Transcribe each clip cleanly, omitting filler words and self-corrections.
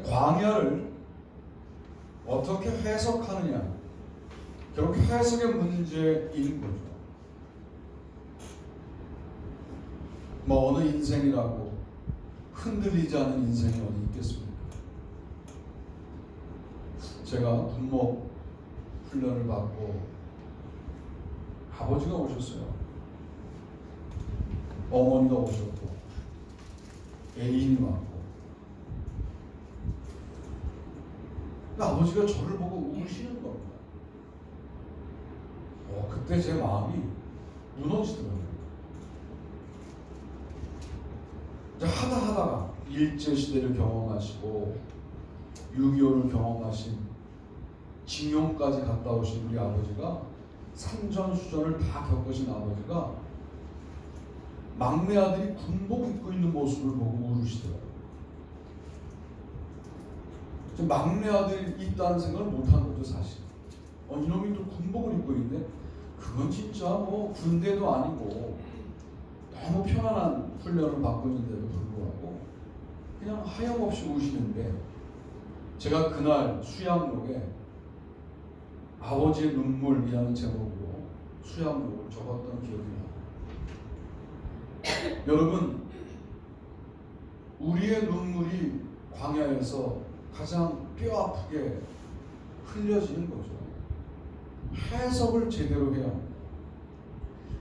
광야를 어떻게 해석하느냐, 결국 해석의 문제인 거죠. 뭐 어느 인생이라고 흔들리지 않는 인생이 어디 있겠습니까? 제가 군목 훈련을 받고 아버지가 오셨어요. 어머니가 오셨고 애인이 왔고, 아버지가 저를 보고 우시는 겁니다. 그때 제 마음이 무너지더라고요. 하다가 일제시대를 경험하시고 6.25를 경험하신, 징용까지 갔다 오신 우리 아버지가, 산전수전을 다 겪으신 아버지가 막내 아들이 군복 입고 있는 모습을 보고 울으시더라고요. 막내 아들이 있다는 생각을 못한 거죠, 사실. 이놈이 또 군복을 입고 있네? 그건 진짜 뭐 군대도 아니고 너무 편안한 훈련을 받고 있는데도 불구하고 그냥 하염없이 우시는데, 제가 그날 수양록에 아버지의 눈물이라는 제목으로 수양록을 적었던 기억이 나요. 여러분, 우리의 눈물이 광야에서 가장 뼈아프게 흘려지는 거죠. 해석을 제대로 해야 합니다.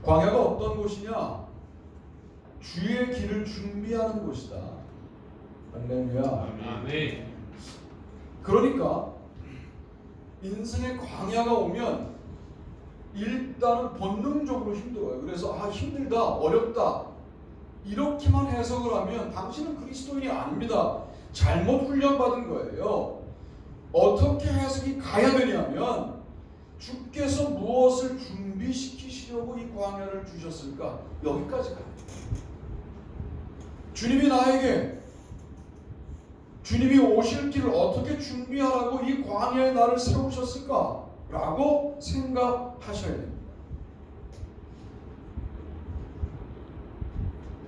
광야가 어떤 곳이냐? 주의 길을 준비하는 곳이다. 할렐루야. 아멘. 그러니까 인생의 광야가 오면 일단은 본능적으로 힘들어요. 그래서 힘들다, 어렵다 이렇게만 해석을 하면 당신은 그리스도인이 아닙니다. 잘못 훈련받은 거예요. 어떻게 해석이 가야 되냐면, 주께서 무엇을 준비시키시려고 이 광야를 주셨을까? 여기까지 가요. 주님이 나에게, 주님이 오실 길을 어떻게 준비하라고 이 광야에 나를 세우셨을까? 라고 생각하셔야 됩니다.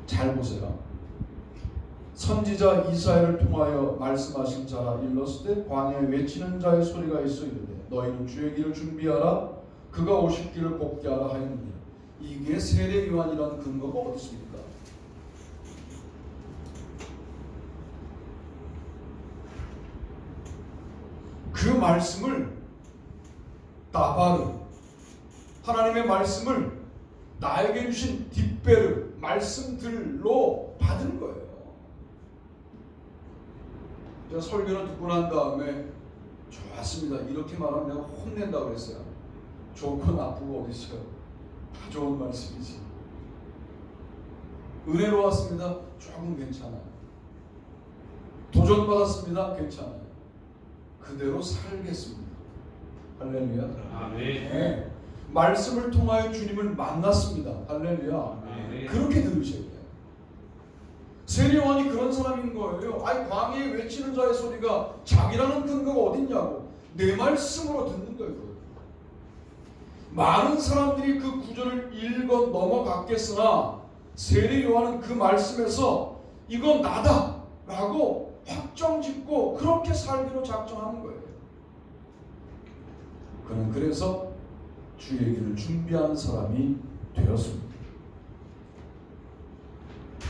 잘 보세요. 선지자 이사야를 통하여 말씀하신 자라 일렀을 때, 광야에 외치는 자의 소리가 있어 이르되 너희는 주의 길을 준비하라, 그가 오실 길을 곱게 하라 하였느니라. 이게 세례 요한이라는 근거가 어디 있습니까? 그 말씀을 다바르, 하나님의 말씀을 나에게 주신 뒷베르 말씀들로 받은 거예요. 제가 설교를 듣고 난 다음에 좋았습니다, 이렇게 말하면 내가 혼낸다고 그랬어요. 좋고 나쁘고 어디 있어요? 다 좋은 말씀이지. 은혜로웠습니다. 조금 괜찮아요. 도전받았습니다. 괜찮아요. 그대로 살겠습니다. 할렐루야. 아멘. 네. 말씀을 통하여 주님을 만났습니다. 할렐루야. 아멘. 그렇게 들으셔야 돼요. 세례 요한이 그런 사람인 거예요. 광야에 외치는 자의 소리가 자기라는 근거가 어딨냐고 내 말씀으로 듣는 거예요. 많은 사람들이 그 구절을 읽어 넘어갔겠으나 세례 요한은 그 말씀에서 이건 나다 라고 확정짓고 그렇게 살기로 작정하는 거예요. 그는 그래서 주의 길을 준비한 사람이 되었습니다.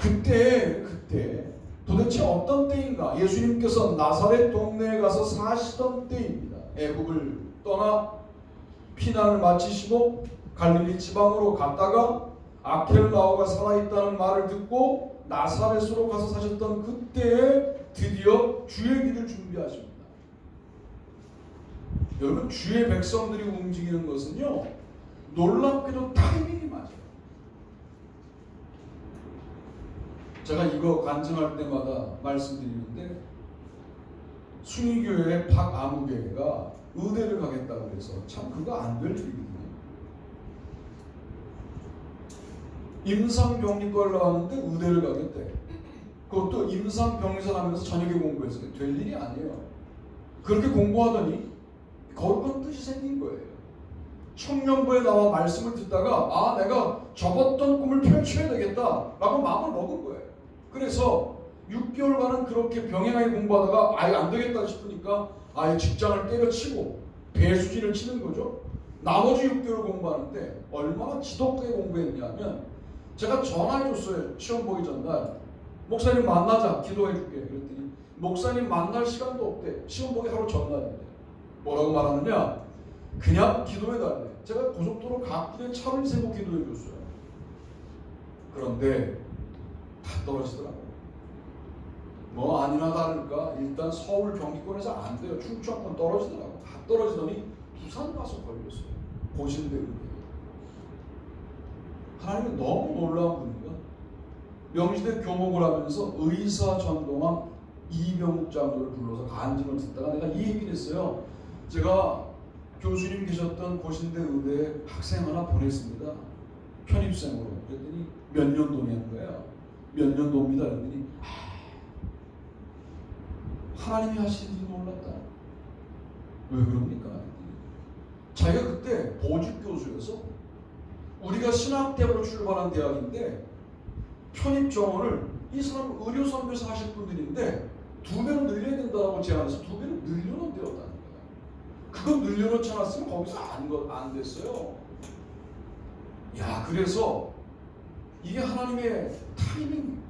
그때 도대체 어떤 때인가? 예수님께서 나사렛 동네에 가서 사시던 때입니다. 애국을 떠나 피난을 마치시고 갈릴리 지방으로 갔다가 아켈라오가 살아있다는 말을 듣고 나사렛으로 가서 사셨던 그때에 드디어 주의 길을 준비하십니다. 여러분, 주의 백성들이 움직이는 것은요, 놀랍게도 타이밍이 맞아요. 제가 이거 간증할 때마다 말씀드리는데, 순위교회 박아무개가 의대를 가겠다고 해서 참 그거 안 될 일이거든요. 임상병리과를 나왔는데 의대를 가겠대. 그것도 임상병리사 하면서 저녁에 공부했어요. 될 일이 아니에요. 그렇게 공부하더니 거룩한 뜻이 생긴 거예요. 청년부에 나와 말씀을 듣다가 내가 접었던 꿈을 펼쳐야 되겠다 라고 마음을 먹은 거예요. 그래서 6개월간은 그렇게 병행하게 공부하다가 아예 안 되겠다 싶으니까 아예 직장을 때려치고 배수진을 치는 거죠. 나머지 6개월 공부하는데 얼마나 지독하게 공부했냐면 제가 전화해줬어요. 시험 보기 전날. 목사님 만나자. 기도해줄게. 그랬더니 목사님 만날 시간도 없대. 시험 보기 하루 전날인데. 뭐라고 말하느냐? 그냥 기도해달래. 제가 고속도로 갓길에 차를 세고 기도해줬어요. 그런데 다 떨어지더라고요. 뭐 아니나 다를까 일단 서울 경기권에서 안 돼요. 충청권 떨어지더라고요. 다 떨어지더니 부산 가서 걸렸어요. 고신대 의대. 하나님은 너무 놀라운 분이니까 명지대 교목을 하면서 의사 전공한 이병욱 장로를 불러서 간증을 듣다가 내가 이 얘기를 했어요. 제가 교수님 계셨던 고신대 의대에 학생 하나 보냈습니다. 편입생으로. 그랬더니 몇 년도냐는 거예요. 몇 년도입니다. 그랬더니 하나님이 하시는지 몰랐다. 왜 그럽니까? 자기가 그때 보직 교수여서 우리가 신학대학으로 출발한 대학인데 편입 정원을 이 사람 의료 선교사 하실 분들인데 2배로 늘려야 된다고 제안해서 2배로 늘려놓았다는 거예요. 그거 늘려놓지 않았으면 거기서 안 됐어요. 야, 그래서 이게 하나님의 타이밍.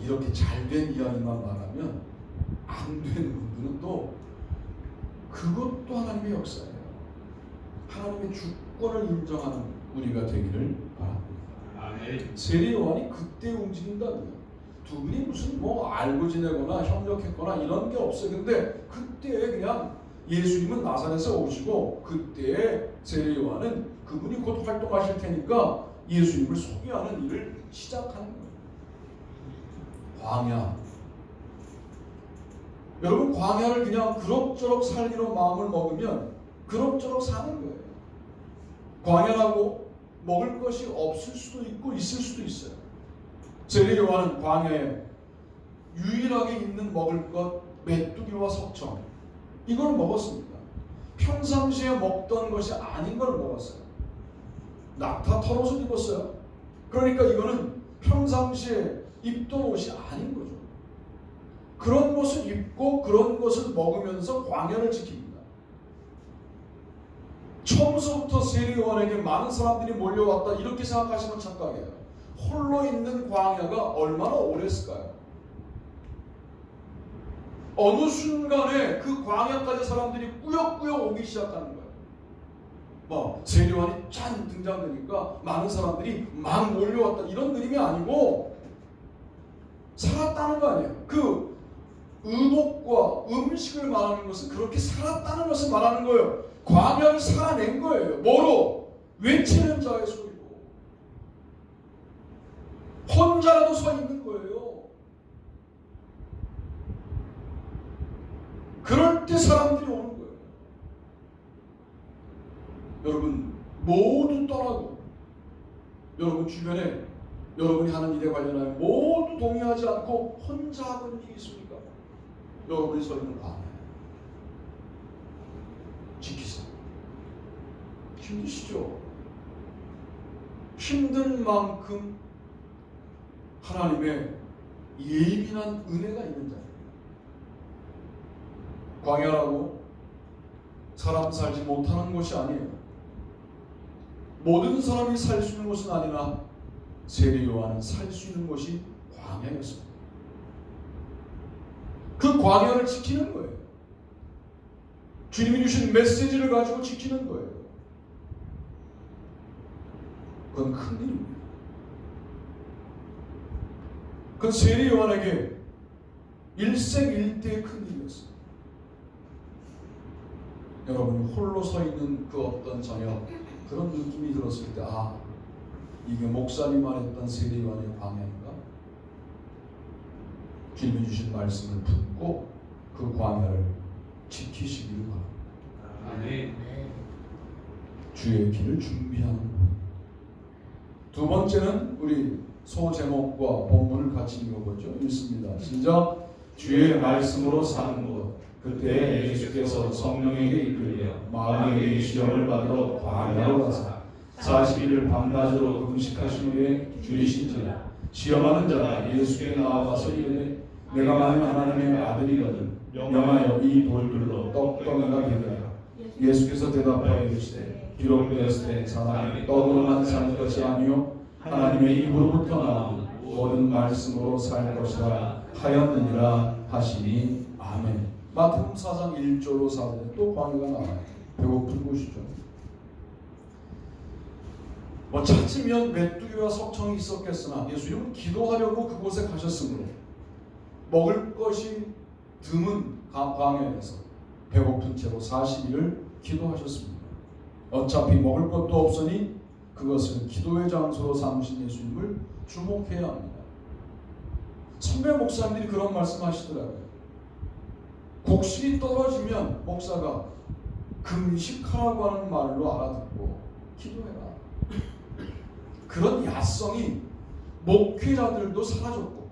이렇게 잘된 이야기만 말하면 안 되는 분들은 또 그것도 하나님의 역사예요. 하나님의 주권을 인정하는 우리가 되기를 바랍니다. 세례 요한이 그때 움직인다고요. 두 분이 무슨 뭐 알고 지내거나 협력했거나 이런 게 없어요. 근데 그때 그냥 예수님은 나사렛에 오시고 그때 세례 요한은 그분이 곧 활동하실 테니까 예수님을 소개하는 일을 시작하는 거예요. 광야. 여러분 광야를 그냥 그럭저럭 살기로 마음을 먹으면 그럭저럭 사는 거예요. 광야라고 먹을 것이 없을 수도 있고 있을 수도 있어요. 세례 요한은 광야에 유일하게 있는 먹을 것 메뚜기와 석청 이걸 먹었습니다. 평상시에 먹던 것이 아닌 걸 먹었어요. 낙타 털옷을 입었어요. 그러니까 이거는 평상시에 입던 옷이 아닌 거죠. 그런 것을 입고 그런 것을 먹으면서 광야를 지킵니다. 처음부터 세례 요한에게 많은 사람들이 몰려왔다 이렇게 생각하시면 착각이에요. 홀로 있는 광야가 얼마나 오랬을까요? 어느 순간에 그 광야까지 사람들이 꾸역꾸역 오기 시작하는 거예요. 뭐 세례 요한이 짠 등장되니까 많은 사람들이 막 몰려왔다 이런 그림이 아니고 살았다는 거 아니에요. 그 의복과 음식을 말하는 것은 그렇게 살았다는 것을 말하는 거예요. 광야를 살아낸 거예요. 뭐로? 외치는 자의 소리로. 혼자라도 서 있는 거예요. 그럴 때 사람들이 오는 거예요. 여러분 모두 떠나고 여러분 주변에 여러분이 하는 일에 관련하여 모두 동의하지 않고 혼자 하는 일이 있습니까? 여러분이 서 있는 광야 지키세요. 힘드시죠? 힘든 만큼 하나님의 예민한 은혜가 있는 자예요. 광야라고 사람 살지 못하는 곳이 아니에요. 모든 사람이 살 수 있는 곳은 아니나 세례 요한은 살 수 있는 곳이 광야였습니다. 그 광야를 지키는 거예요. 주님이 주신 메시지를 가지고 지키는 거예요. 그건 큰 일입니다. 그건 세례 요한에게 일생일대의 큰 일이었어요. 여러분이 홀로 서 있는 그 어떤 저녁 그런 느낌이 들었을 때 이게 목사님만 했던 세례 요한의 광야인가? 주님이 주신 말씀을 듣고 그 광야를 지키시기를 바랍니다. 아멘. 주의 길을 준비하는 것. 두 번째는 우리 소제목과 본문을 같이 읽어보죠. 읽습니다. 시작. 주의 말씀으로 사는 것. 그때 예수께서 성령에게 이끌려 마귀의 시험을 받으러 광야로 가사 40일을 밤낮으로 금식하신 후에 줄이신지라. 시험하는 자가 예수께 나와서 이르되 내가 만일 하나님의 아들이거든 명하여 이 돌들로 떡덩이가 되게 하라. 예수께서 대답하여 이르시되 비록 되었을 때 사람이 떡으로만 사는 것이 아니요 하나님의 입으로부터 나오는 모든 말씀으로 살 것이라 하였느니라 하시니 아멘. 마태복음 4장 1절로 4절에 또 광야가 나와요. 배고픈 곳이죠. 찾으면 메뚜기와 석청이 있었겠으나 예수님은 기도하려고 그곳에 가셨으므로 먹을 것이 드문 광야에서 배고픈 채로 40일을 기도하셨습니다. 어차피 먹을 것도 없으니 그것을 기도의 장소로 삼으신 예수님을 주목해야 합니다. 선배 목사님들이 그런 말씀하시더라고요. 곡식이 떨어지면 목사가 금식하라고 하는 말로 알아듣고 기도해라. 그런 야성이 목회자들도 사라졌고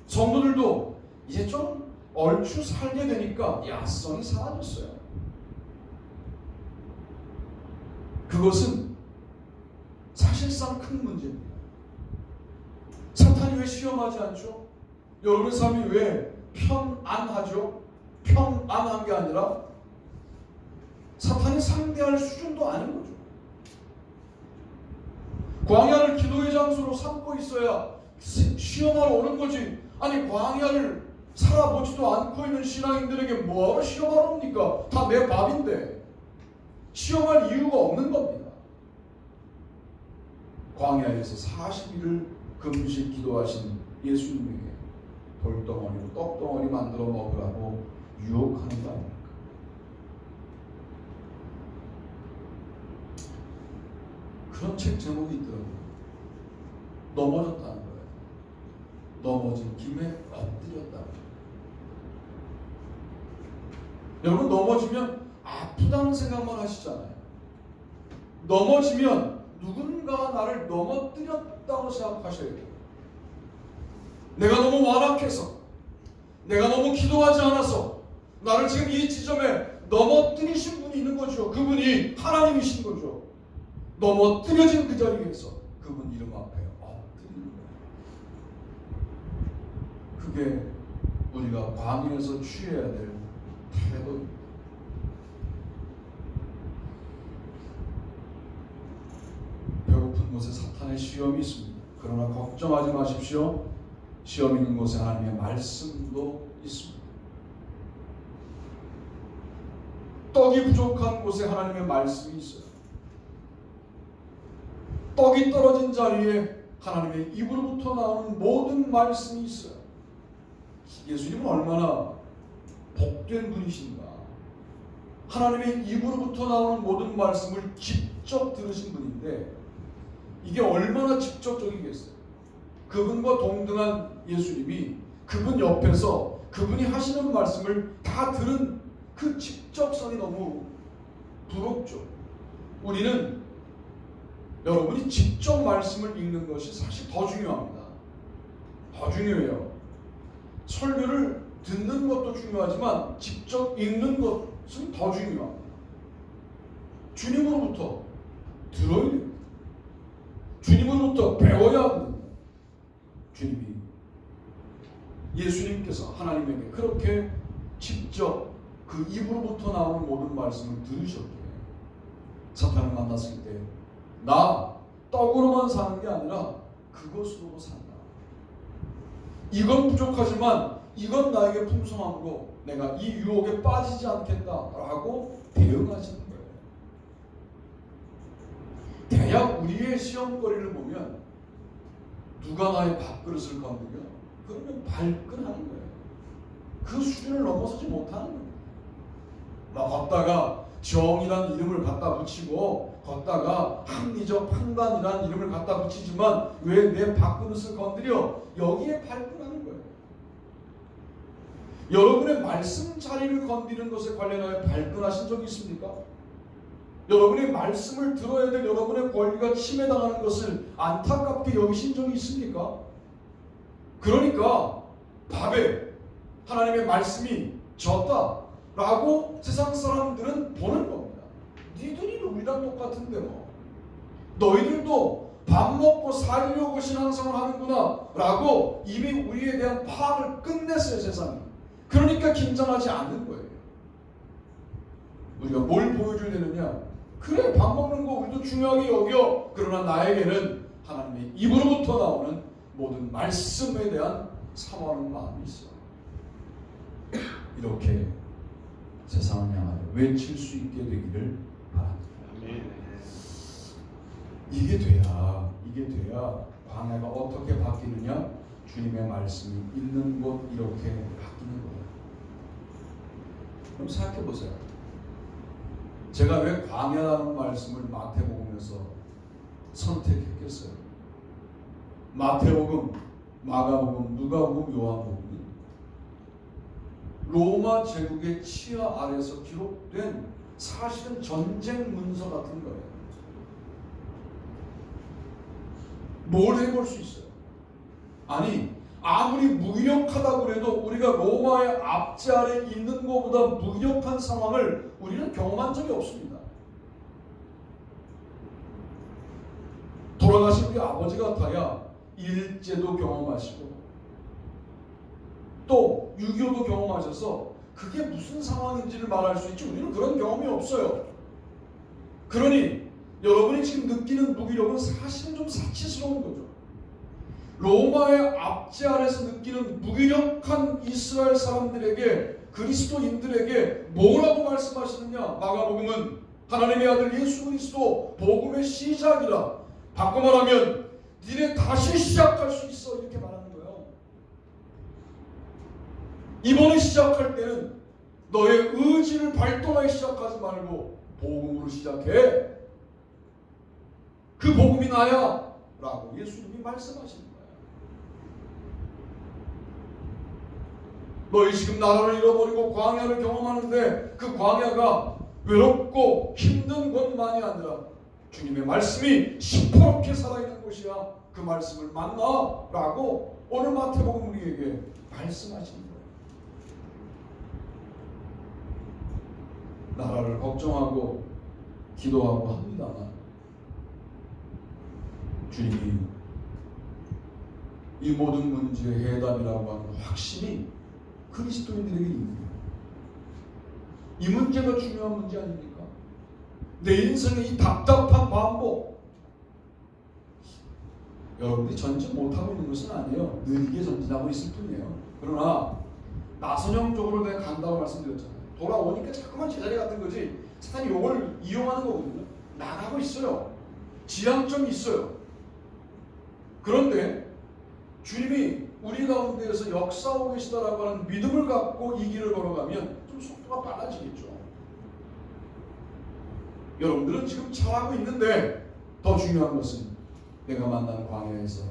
성도들도 이제 좀 얼추 살게 되니까 야성이 사라졌어요. 그것은 사실상 큰 문제입니다. 사탄이 왜 시험하지 않죠? 여러분 삶이 왜 평안하죠? 평안한 게 아니라 사탄이 상대할 수준도 아닌 거죠. 광야를 기도의 장소로 삼고 있어야 시험하러 오는 거지. 아니 광야를 살아보지도 않고 있는 신앙인들에게 뭐하러 시험하러 옵니까? 다 내 밥인데 시험할 이유가 없는 겁니다. 광야에서 40일을 금식 기도하신 예수님에게 돌덩어리로 떡덩어리 만들어 먹으라고 유혹하는 거 아닙니까? 그런 책 제목이 있더라고요. 넘어졌다는 거예요. 넘어진 김에 엎드렸다. 여러분 넘어지면 아프다는 생각만 하시잖아요. 넘어지면 누군가 나를 넘어뜨렸다고 생각하셔야 돼요. 내가 너무 완악해서, 내가 너무 기도하지 않아서 나를 지금 이 지점에 넘어뜨리신 분이 있는 거죠. 그분이 하나님이신 거죠. 넘어뜨려진 그 자리에서 그분 이름 앞에 엎드리는 거예요. 그게 우리가 광야에서 취해야 될 태도입니다. 배고픈 곳에 사탄의 시험이 있습니다. 그러나 걱정하지 마십시오. 시험 있는 곳에 하나님의 말씀도 있습니다. 떡이 부족한 곳에 하나님의 말씀이 있어요. 떡이 떨어진 자리에 하나님의 입으로부터 나오는 모든 말씀이 있어요. 예수님은 얼마나 복된 분이신가. 하나님의 입으로부터 나오는 모든 말씀을 직접 들으신 분인데 이게 얼마나 직접적이겠어요. 그분과 동등한 예수님이 그분 옆에서 그분이 하시는 말씀을 다 들은 그 직접성이 너무 부럽죠. 우리는 여러분이 직접 말씀을 읽는 것이 사실 더 중요합니다. 더 중요해요. 설교를 듣는 것도 중요하지만 직접 읽는 것은 더 중요합니다. 주님으로부터 들어야 됩니다. 주님으로부터 배워야 합니다. 주님이 예수님께서 하나님에게 그렇게 직접 그 입으로부터 나오는 모든 말씀을 들으셨기에 사탄을 만났을 때 나 떡으로만 사는 게 아니라 그것으로도 산다. 이건 부족하지만 이건 나에게 풍성함으로 내가 이 유혹에 빠지지 않겠다라고 대응하시는 거예요. 대략 우리의 시험거리를 보면 누가 나의 밥그릇을 건드려? 그러면 발끈하는 거예요. 그 수준을 넘어서지 못하는 거예요. 막 걷다가 정이라는 이름을 갖다 붙이고 걷다가 합리적 판단이라는 이름을 갖다 붙이지만 왜 내 밥그릇을 건드려? 여기에 발끈하는 거예요. 여러분의 말씀 자리를 건드리는 것에 관련하여 발끈하신 적이 있습니까? 여러분의 말씀을 들어야 될 여러분의 권리가 침해당하는 것을 안타깝게 여기신 적이 있습니까? 그러니까 밥에 하나님의 말씀이 졌다라고 세상 사람들은 보는 겁니다. 니들이 우리랑 똑같은데 뭐. 너희들도 밥 먹고 살려고 신앙생활 하는구나 라고 이미 우리에 대한 파악을 끝냈어요, 세상이. 그러니까 긴장하지 않는 거예요. 우리가 뭘 보여줘야 되느냐? 그래, 밥 먹는 거 우리도 중요하게 여겨. 그러나 나에게는 하나님의 입으로부터 나오는 모든 말씀에 대한 사모하는 마음이 있어. 이렇게 세상을 향하여 외칠 수 있게 되기를 바랍니다. 이게 돼야 광야가 어떻게 바뀌느냐? 주님의 말씀이 있는 곳 이렇게 바뀌는 거예요. 그럼 생각해 보세요. 제가 왜 광야라는 말씀을 마태복음에서 선택했겠어요? 마태복음, 마가복음, 누가복음, 요한복음 로마 제국의 치하 아래서 기록된 사실은 전쟁 문서 같은 거예요. 뭘 해볼 수 있어요? 아니, 아무리 무기력하다고 그래도 우리가 로마의 압제 아래 있는 것보다 무기력한 상황을 우리는 경험한 적이 없습니다. 돌아가신 우리 아버지 같아야 일제도 경험하시고 또 6.25도 경험하셔서 그게 무슨 상황인지를 말할 수 있지 우리는 그런 경험이 없어요. 그러니 여러분이 지금 느끼는 무기력은 사실은 좀 사치스러운 거죠. 로마의 압제 아래서 느끼는 무기력한 이스라엘 사람들에게, 그리스도인들에게 뭐라고 말씀하시느냐? 마가복음은 하나님의 아들 예수 그리스도 복음의 시작이라, 바꿔 말하면 니네 다시 시작할 수 있어, 이렇게 말하는 거예요. 이번에 시작할 때는 너의 의지를 발동하기 시작하지 말고 복음으로 시작해. 그 복음이 나야 라고 예수님이 말씀하시는 거예요. 너희 지금 나라를 잃어버리고 광야를 경험하는데 그 광야가 외롭고 힘든 곳만이 아니라 주님의 말씀이 시퍼렇게 살아있는 곳이야. 그 말씀을 만나 라고 오늘 마태복음 우리에게 말씀하시는 거예요. 나라를 걱정하고 기도하고 합니다만 주님이 이 모든 문제의 해답이라고 하는 확신이 그리스도인들에게 있는 거예요. 이 문제가 중요한 문제 아닙니까? 내 인생의 이 답답한 반복. 여러분들이 전진 못하고 있는 것은 아니에요. 느리게 전진하고 있을 뿐이에요. 그러나 나선형적으로 내가 간다고 말씀드렸잖아요. 돌아오니까 자꾸만 제자리 같은 거지. 사탄이 이걸 이용하는 거거든요. 나가고 있어요. 지향점이 있어요. 그런데 주님이 우리 가운데에서 역사하고 계시다라고 하는 믿음을 갖고 이 길을 걸어가면 좀 속도가 빨라지겠죠. 여러분들은 지금 잘하고 있는데 더 중요한 것은 내가 만나는 광야에서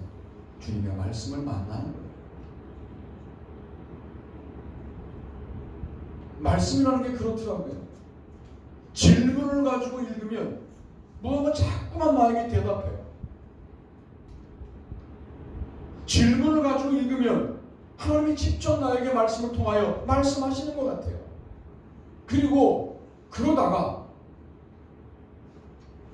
주님의 말씀을 만나는 거예요. 말씀이라는 게 그렇더라고요. 질문을 가지고 읽으면 무언가 자꾸만 나에게 대답해요. 질문을 가지고 읽으면 하나님이 직접 나에게 말씀을 통하여 말씀하시는 것 같아요. 그리고 그러다가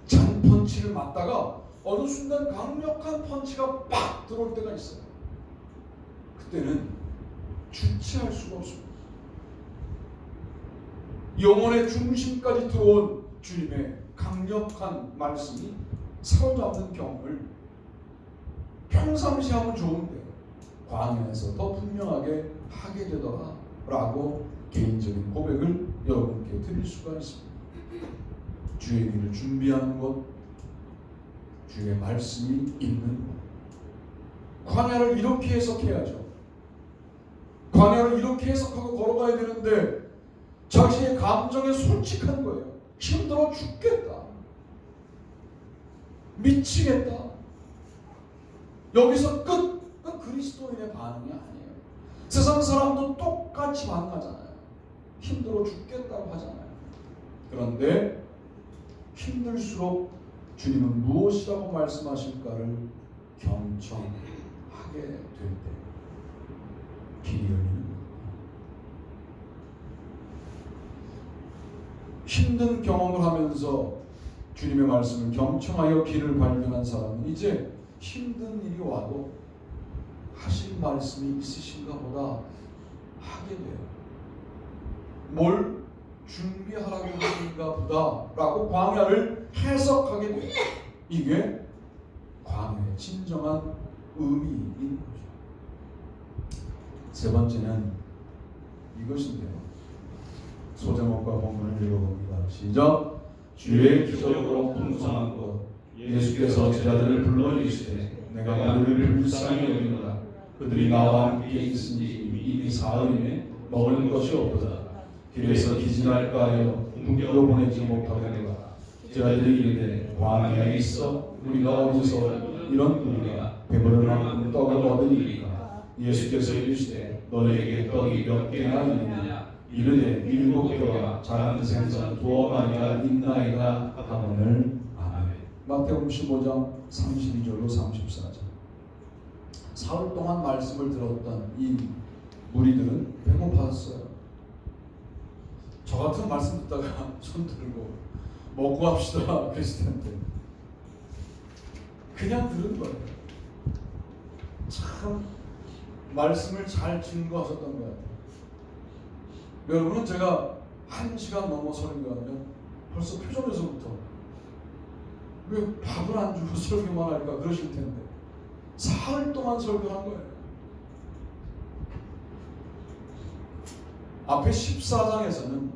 잔펀치를 맞다가 어느 순간 강력한 펀치가 빡 들어올 때가 있어요. 그때는 주체할 수가 없습니다. 영혼의 중심까지 들어온 주님의 강력한 말씀이 사로잡는 경험을 평상시 하면 좋은데 광야에서 더 분명하게 하게 되더라 라고 개인적인 고백을 여러분께 드릴 수가 있습니다. 주의 길을 준비하는 것, 주의 말씀이 있는 것. 광야를 이렇게 해석해야죠. 광야를 이렇게 해석하고 걸어가야 되는데 자신의 감정에 솔직한 거예요. 힘들어 죽겠다. 미치겠다. 여기서 끝. 그리스도인의 반응이 아니에요. 세상 사람도 똑같이 반응하잖아요. 힘들어 죽겠다고 하잖아요. 그런데 힘들수록 주님은 무엇이라고 말씀하실까를 경청하게 될 때 길이 열리는 겁니다. 힘든 경험을 하면서 주님의 말씀을 경청하여 길을 발견한 사람은 이제 힘든 일이 와도 하실 말씀이 있으신가 보다 하게 돼요. 뭘 준비하라고 하신가 보다 라고 광야를 해석하게 돼요. 이게 광야의 진정한 의미인 거죠. 세 번째는 이것인데요. 소제목과 본문을 읽어봅니다. 시작. 주의 기적으로 풍성한 것 예수께서 제자들을 불러 이르시되 내가 그들을 불쌍히 여기노라. 그들이 나와 함께 있은지 이미 사흘이네 먹을 것이 없도다. 길에서 기진할까 하여 궁녀로 보내지 못하겠노라. 제자들이 이르되 광야에 있어 우리가 어디서 이런 우리가 배부를 만큼 떡을 얻으리이까. 예수께서 이르시되 너희에게 떡이 몇 개나 있느냐. 이르되 7개와 작은 생선 2마리가 있나이다 하거늘. 아멘. 마태복음 15장 32절로 34절. 사흘 동안 말씀을 들었던 이 무리들은 배고팠어요. 저 같은 말씀 듣다가 손 들고 먹고 합시다 그랬을 텐데 그냥 들은 거예요. 참 말씀을 잘 증거하셨던 것 같아요. 여러분은 제가 1시간 넘어 설교하면 벌써 표정에서부터 왜 밥을 안 주고 설교만 할까 그러실 텐데 사흘 동안 설교한 거예요. 앞에 14장에서는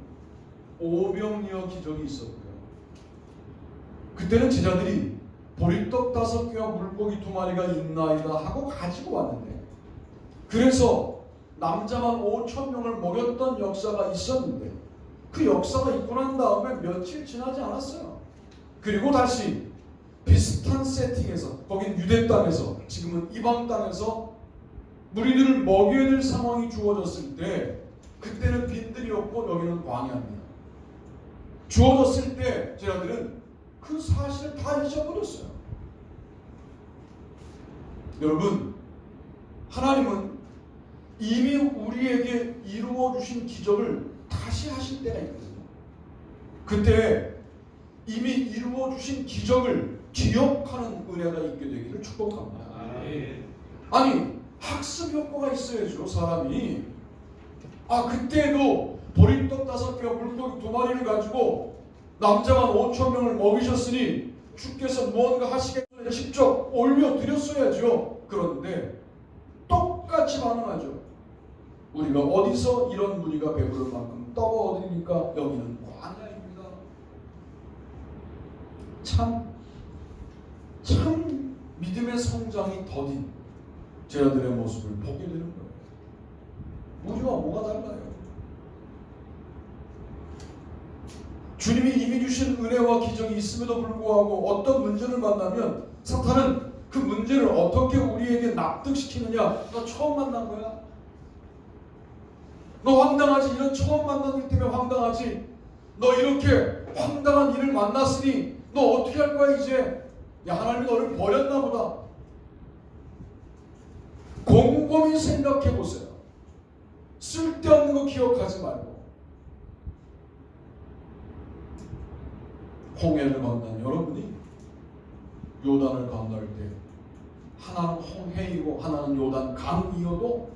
오병이어 기적이 있었고요. 그때는 제자들이 보리떡 5개와 물고기 2마리가 있나이다 하고 가지고 왔는데 그래서 남자만 5,000명을 먹였던 역사가 있었는데 그 역사가 있고 난 다음에 며칠 지나지 않았어요. 그리고 다시 비슷한 세팅에서 거긴 유대 땅에서 지금은 이방 땅에서 무리들을 먹여야 될 상황이 주어졌을 때 그때는 빈들이었고 여기는 광야입니다. 주어졌을 때 제자들은 그 사실을 다 잊어버렸어요. 여러분, 하나님은 이미 우리에게 이루어 주신 기적을 다시 하실 때가 있거든요. 그때 이미 이루어 주신 기적을 기억하는 은혜가 있게 되기를 축복합니다. 아니, 학습 효과가 있어야죠. 사람이 그때도 보리떡 5개와 물고기 2마리를 가지고 남자만 5,000명을 먹이셨으니 주께서 무언가 하시겠다고 직접 올려드렸어야죠. 그런데 똑같이 반응하죠. 우리가 어디서 이런 무리가 배부를 만큼 떡을 얻으니까 여기는 광야입니다. 참 믿음의 성장이 더딘 제자들의 모습을 보게 되는 거예요. 우리와 뭐가 달라요? 주님이 이미 주신 은혜와 기적이 있음에도 불구하고 어떤 문제를 만나면 사탄은 그 문제를 어떻게 우리에게 납득시키느냐. 너 처음 만난 거야? 너 황당하지? 이런 처음 만난 일 때문에 황당하지? 너 이렇게 황당한 일을 만났으니 너 어떻게 할 거야 이제? 야, 하나님이 너를 버렸나 보다. 곰곰이 생각해 보세요. 쓸데없는 거 기억하지 말고. 홍해를 건넌 여러분이 요단을 건널 때 하나는 홍해이고 하나는 요단 강이어도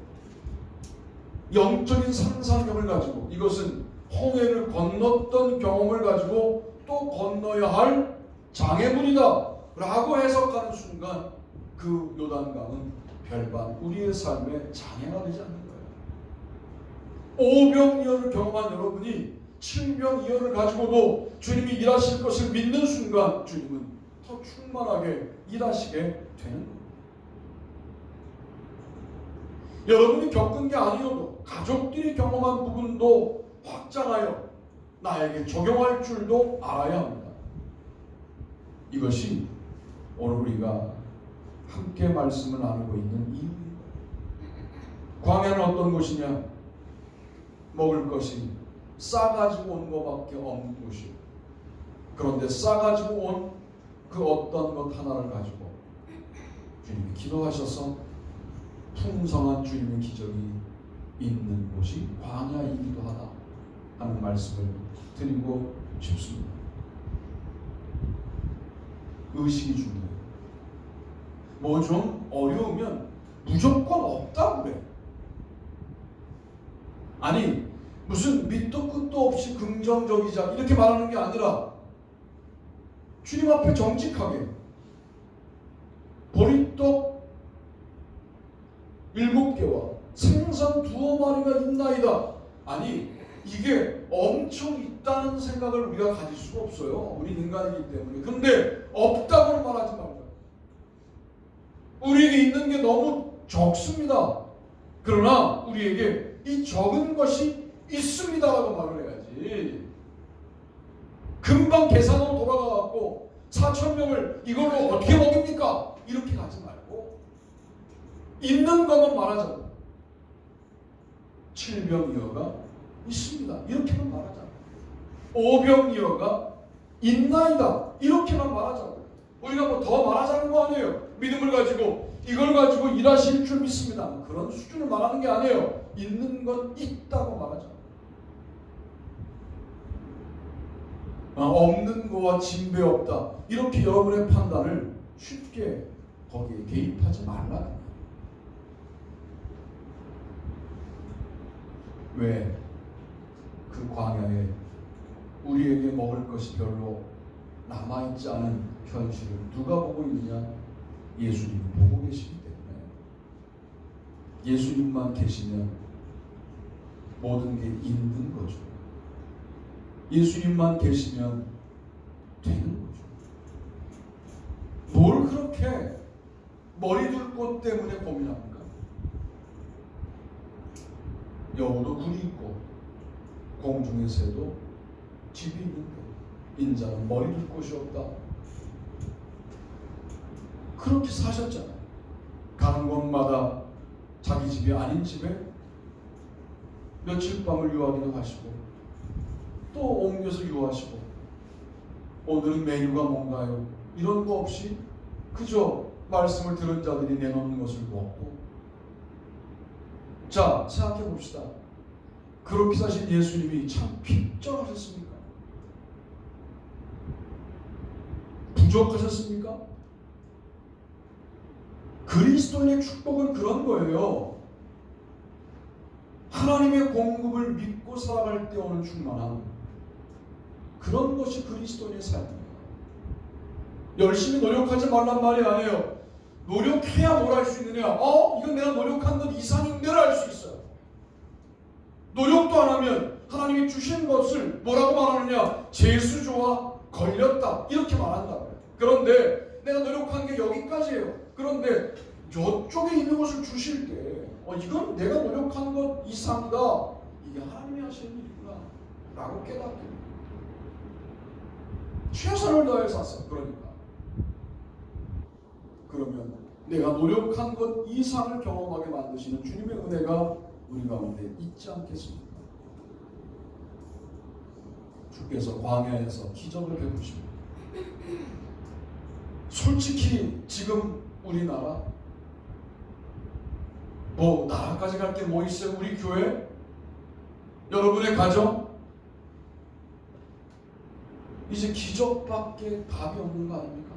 영적인 상상력을 가지고 이것은 홍해를 건넜던 경험을 가지고 또 건너야 할 장애물이다 라고 해석하는 순간 그 요단강은 별반 우리의 삶의 장애가 되지 않는 거예요. 오병이어를 경험한 여러분이 칠병이어를 가지고도 주님이 일하실 것을 믿는 순간 주님은 더 충만하게 일하시게 되는 겁니다. 여러분이 겪은 게 아니어도 가족들이 경험한 부분도 확장하여 나에게 적용할 줄도 알아야 합니다. 이것이 오늘 우리가 함께 말씀을 나누고 있는 이유입니다. 광야는 어떤 곳이냐? 먹을 것이 싸가지고 온 것밖에 없는 곳이에요. 그런데 싸가지고 온 그 어떤 것 하나를 가지고 주님이 기도하셔서 풍성한 주님의 기적이 있는 곳이 광야이기도 하다 하는 말씀을 드리고 싶습니다. 의식이 중요해요. 뭐 좀 어려우면 무조건 없다고 그래. 아니 무슨 밑도 끝도 없이 긍정적이자 이렇게 말하는 게 아니라 주님 앞에 정직하게 보리떡 7개와 생선 2마리가 있나이다. 아니 이게 엄청 있다는 생각을 우리가 가질 수가 없어요. 우리 인간이기 때문에. 근데 없다고는 말하지 말자. 우리에게 있는 게 너무 적습니다. 그러나 우리에게 이 적은 것이 있습니다라고 말을 해야지. 금방 계산으로 돌아가갖고 4,000명을 이걸로 어떻게 먹입니까? 이렇게 가지 말고 있는 것만 말하자고. 7병이어가 있습니다. 이렇게만 말하자고. 5병이어가 있나이다. 이렇게만 말하자고. 우리가 뭐 더 말하자는 거 아니에요. 믿음을 가지고 이걸 가지고 일하실 줄 믿습니다. 그런 수준을 말하는 게 아니에요. 있는 건 있다고 말하자고. 없는 거와 진배 없다. 이렇게 여러분의 판단을 쉽게 거기에 개입하지 말라. 왜? 그 광야에 우리에게 먹을 것이 별로 남아있지 않은 현실을 누가 보고 있느냐? 예수님이 보고 계시기 때문에. 예수님만 계시면 모든 게 있는 거죠. 예수님만 계시면 되는 거죠. 뭘 그렇게 머리 둘 것 때문에 고민합니까? 여우도 굴이 있고 공중의 새도 집이 있는데 인자는 머리 둘 곳이 없다. 그렇게 사셨잖아요. 가는 곳마다 자기 집이 아닌 집에 며칠 밤을 유하기도 하시고 또 옮겨서 유하시고 오늘은 메뉴가 뭔가요? 이런 거 없이 그저 말씀을 들은 자들이 내놓는 것을 먹고. 자, 생각해 봅시다. 그렇게 사신 예수님이 참 필적하셨습니까? 부족하셨습니까? 그리스도인의 축복은 그런 거예요. 하나님의 공급을 믿고 살아갈 때 오는 충만함. 그런 것이 그리스도인의 삶이에요. 열심히 노력하지 말란 말이 아니에요. 노력해야 뭘 할 수 있느냐? 이건 내가 노력한 것 이상인데를 알 수 있어요. 노력도 안 하면 하나님이 주신 것을 뭐라고 말하느냐? 재수조와 걸렸다. 이렇게 말한다. 그런데 내가 노력한 게 여기까지예요. 그런데 저쪽에 있는 것을 주실 때 이건 내가 노력한 것 이상이다. 이게 하나님이 하시는 일이구나 라고 깨닫게 됩니다. 최선을 다해서 샀어요. 그러면 내가 노력한 것 이상을 경험하게 만드시는 주님의 은혜가 우리 가운데 있지 않겠습니까? 주께서 광야에서 기적을 베푸십니다. 솔직히 지금 우리나라 나라까지 갈 게 뭐 있어요? 우리 교회? 여러분의 가정? 이제 기적밖에 답이 없는 거 아닙니까?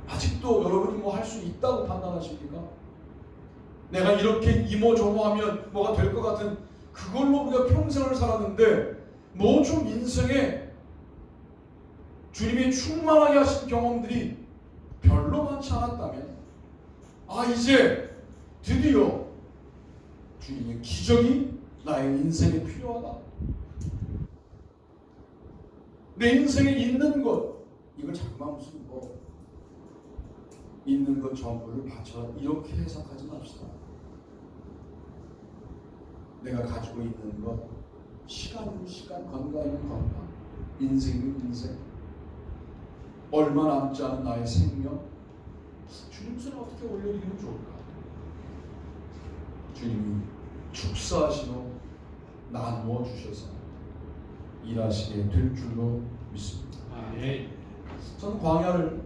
아직도 여러분이 뭐 할 수 있다고 판단하십니까? 내가 이렇게 이모저모하면 뭐가 될 것 같은 그걸로 우리가 평생을 살았는데 뭐 좀 인생에 주님이 충만하게 하신 경험들이 별로 많지 않았다면 이제 드디어 주님의 기적이 나의 인생에 필요하다. 내 인생에 있는 것 이걸 자꾸만 무슨 있는 것 전부를 바쳐라 이렇게 해석하지 맙시다. 내가 가지고 있는 것 시간이면 시간, 건강이면 건강, 인생이면 인생, 얼마 남지 않은 나의 생명 주님 손에 어떻게 올려드리면 좋을까? 주님이 축사하시고 나누어 주셔서 일하시게 될 줄로 믿습니다. 저는 광야를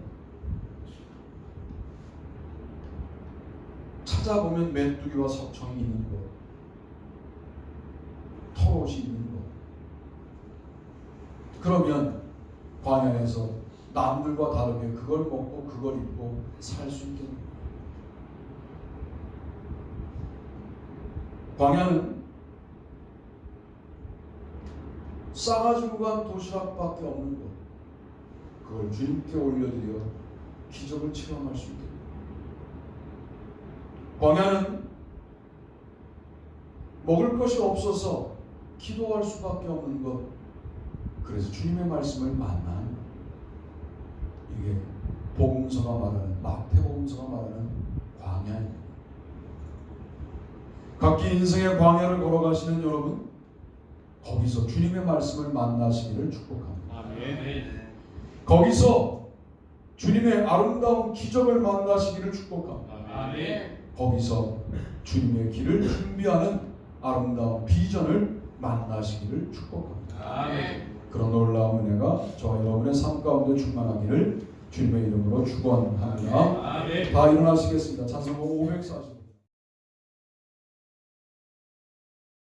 찾아보면 메뚜기와 석청이 있는 것, 털옷이 있는 것. 그러면 광야에서 남들과 다르게 그걸 먹고 그걸 입고 살 수 있게 됩니다. 광야는 싸가지고 간 도시락밖에 없는 것, 그걸 주님께 올려드려 기적을 체험할 수 있게 됩니다. 광야는 먹을 것이 없어서 기도할 수밖에 없는 것, 그래서 주님의 말씀을 만난, 이게 복음서가 말하는, 마태복음서가 말하는 광야입니다. 각기 인생의 광야를 걸어가시는 여러분, 거기서 주님의 말씀을 만나시기를 축복합니다. 아멘. 거기서 주님의 아름다운 기적을 만나시기를 축복합니다. 아멘. 거기서 주님의 길을 준비하는 아름다운 비전을 만나시기를 축복합니다. 아멘. 그런 놀라운 은혜가 저와 여러분의 삶 가운데 충만하기를 주님의 이름으로 축원합니다. 아멘. 다 일어나시겠습니다. 찬송곡 540.